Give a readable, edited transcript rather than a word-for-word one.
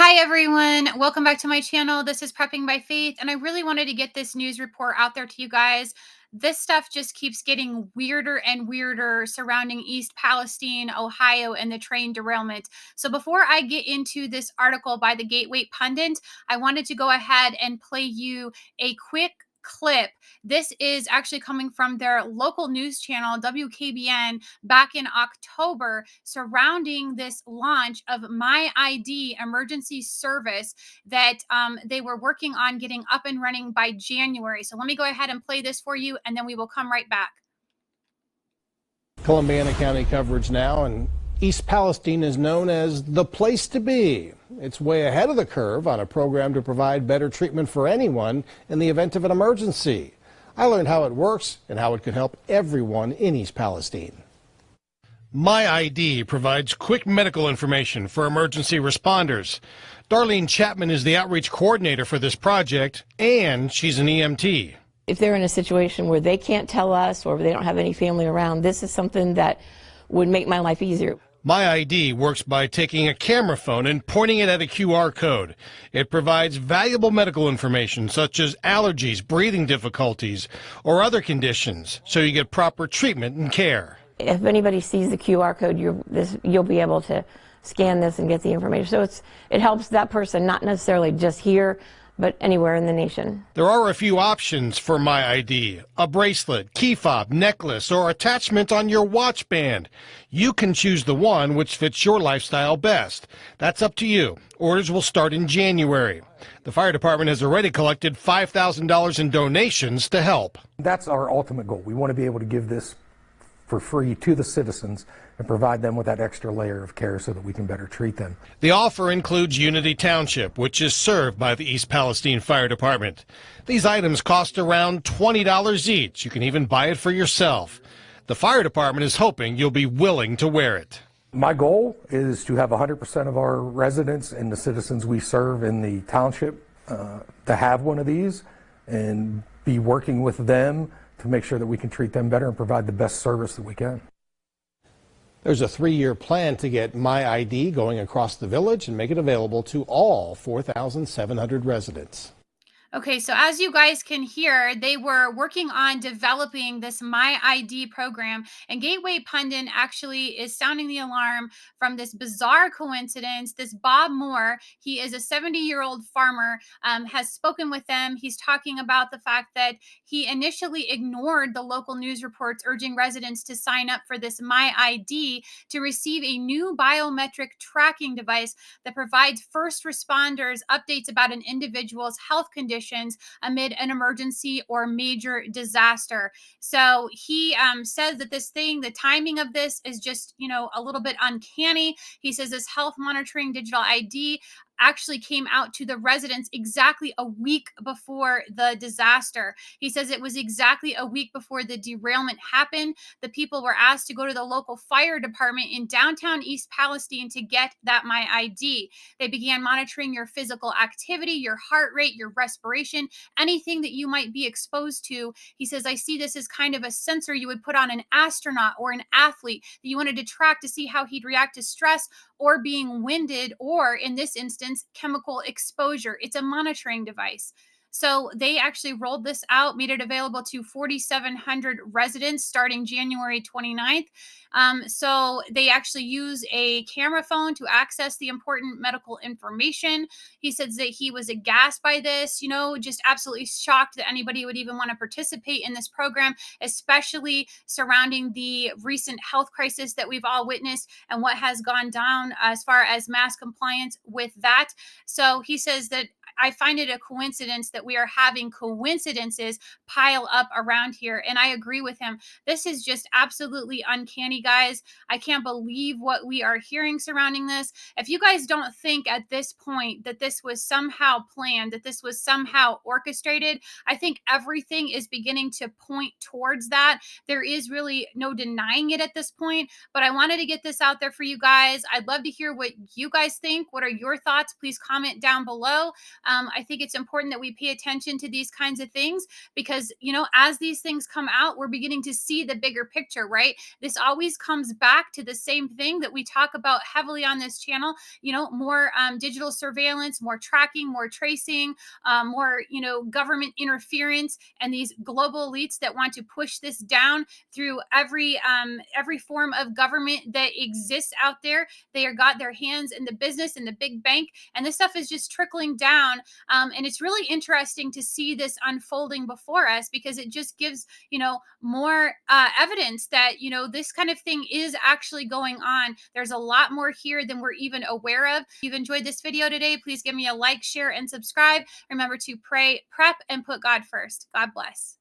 Hi, everyone. Welcome back to my channel. This is Prepping by Faith, and I really wanted to get this news report out there to you guys. This stuff just keeps getting weirder and weirder surrounding East Palestine, Ohio, and the train derailment. So, before I get into this article by the Gateway Pundit, I wanted to go ahead and play you a quick clip. This is actually coming from their local news channel, WKBN, back in October, surrounding this launch of MyID emergency service that they were working on getting up and running by January. So let me go ahead and play this for you, and then we will come right back. Columbiana County coverage now, and East Palestine is known as the place to be. It's way ahead of the curve on a program to provide better treatment for anyone in the event of an emergency. I learned how it works and how it could help everyone in East Palestine. MyID provides quick medical information for emergency responders. Darlene Chapman is the outreach coordinator for this project, and she's an EMT. If they're in a situation where they can't tell us or they don't have any family around, this is something that would make my life easier. MyID works by taking a camera phone and pointing it at a QR code. It provides valuable medical information such as allergies, breathing difficulties, or other conditions, so you get proper treatment and care. If anybody sees the QR code, you'll be able to scan this and get the information. So it helps that person, not necessarily just here, but anywhere in the nation. There are a few options for MyID: a bracelet, key fob, necklace, or attachment on your watch band. You can choose the one which fits your lifestyle best. That's up to you. Orders will start in January. The fire department has already collected $5,000 in donations to help. That's our ultimate goal. We want to be able to give this for free to the citizens and provide them with that extra layer of care so that we can better treat them. The offer includes Unity Township, which is served by the East Palestine Fire Department. These items cost around $20 each. You can even buy it for yourself. The fire department is hoping you'll be willing to wear it. My goal is to have 100% of our residents and the citizens we serve in the township to have one of these and be working with them to make sure that we can treat them better and provide the best service that we can. There's a 3-year plan to get MyID going across the village and make it available to all 4,700 residents. Okay, so as you guys can hear, they were working on developing this MyID program, and Gateway Pundit actually is sounding the alarm from this bizarre coincidence. This Bob Moore, he is a 70-year-old farmer, has spoken with them. He's talking about the fact that he initially ignored the local news reports urging residents to sign up for this MyID to receive a new biometric tracking device that provides first responders updates about an individual's health condition amid an emergency or major disaster. So he says that the timing of this is just, a little bit uncanny. He says this health monitoring digital ID actually came out to the residents exactly a week before the disaster. He says it was exactly a week before the derailment happened. The people were asked to go to the local fire department in downtown East Palestine to get that MyID. They began monitoring your physical activity, your heart rate, your respiration, anything that you might be exposed to. He says, I see this as kind of a sensor you would put on an astronaut or an athlete that you wanted to track to see how he'd react to stress or being winded, or in this instance, chemical exposure. It's a monitoring device. So they actually rolled this out, made it available to 4,700 residents starting January 29th. So they actually use a camera phone to access the important medical information. He says that he was aghast by this, just absolutely shocked that anybody would even want to participate in this program, especially surrounding the recent health crisis that we've all witnessed and what has gone down as far as mass compliance with that. So he says that I find it a coincidence that we are having coincidences pile up around here. And I agree with him. This is just absolutely uncanny, guys. I can't believe what we are hearing surrounding this. If you guys don't think at this point that this was somehow planned, that this was somehow orchestrated, I think everything is beginning to point towards that. There is really no denying it at this point, but I wanted to get this out there for you guys. I'd love to hear what you guys think. What are your thoughts? Please comment down below. I think it's important that we pay attention to these kinds of things because, as these things come out, we're beginning to see the bigger picture, right? This always comes back to the same thing that we talk about heavily on this channel, more digital surveillance, more tracking, more tracing, more, government interference, and these global elites that want to push this down through every form of government that exists out there. They are got their hands in the business and the big bank, and this stuff is just trickling down. And it's really interesting to see this unfolding before us because it just gives more evidence that this kind of thing is actually going on. There's a lot more here than we're even aware of. If you've enjoyed this video today, please give me a like, share, and subscribe. Remember to pray, prep, and put God first. God bless.